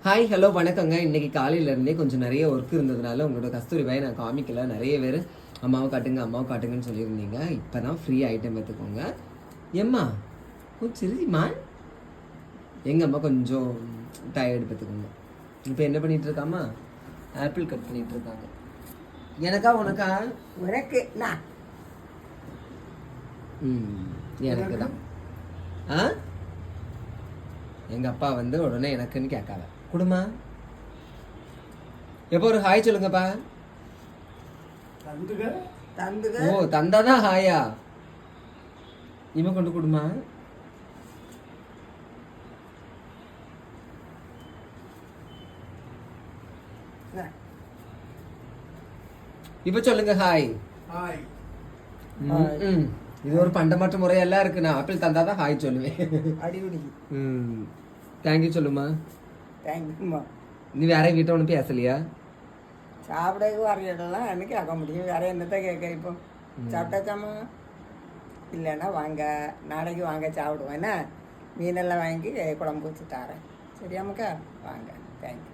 Hi hello வணக்கங்க. இன்னைக்கு காலையிலேருந்தே கொஞ்சம் நிறைய ஒர்க் இருந்ததுனால உங்களோட கஸ்தூரி பாய் நான் காமிக்கல. நிறைய பேர் அம்மாவை காட்டுங்கன்னு சொல்லியிருந்தீங்க. இப்போ தான் ஃப்ரீ ஐட்டம் எடுத்துக்கோங்க. எம்மா கொஞ்சம் சிரிமா. எங்கள் அம்மா கொஞ்சம் டயர்டு பார்த்துக்கோங்க. இப்போ என்ன பண்ணிட்டு இருக்காம்மா? ஆப்பிள் கட் பண்ணிட்டு இருக்காங்க. எனக்கா உனக்கா? உனக்கு நான் எனக்கு தான். எங்கள் அப்பா வந்து உடனே எனக்குன்னு கேட்காத குடுமா. எப்போ ஒரு ஹாய் சொல்லுங்கப்பா. தந்துக ஓ தந்தாதான் ஹாயா. இவன் கொண்டு கொடுமா. இப்ப சொல்லுங்க ஹாய். இது ஒரு பண்டமாற்ற முறையெல்லாம் இருக்கு. நான் ஆப்பிள் தந்தாதான் ஹாய் சொல்லுவேன். அடிபடி தேங்க்யூ சொல்லுமா. தேங்க்யூம்மா. நீ வேற வீட்டை ஒன்றும் பேசலையா? சாப்பிடக்கு வர இடம்லாம் என்ன கேட்க முடியும்? வேற என்னத்த கேட்க? இப்போ சாப்பிட்டாச்சாம்மா? இல்லைன்னா வாங்க, நாளைக்கு வாங்க சாப்பிடுவோம். என்ன மீனெல்லாம் வாங்கி குழம்பு வச்சு தரேன். சரியாமக்கா? வாங்க. தேங்க்யூ.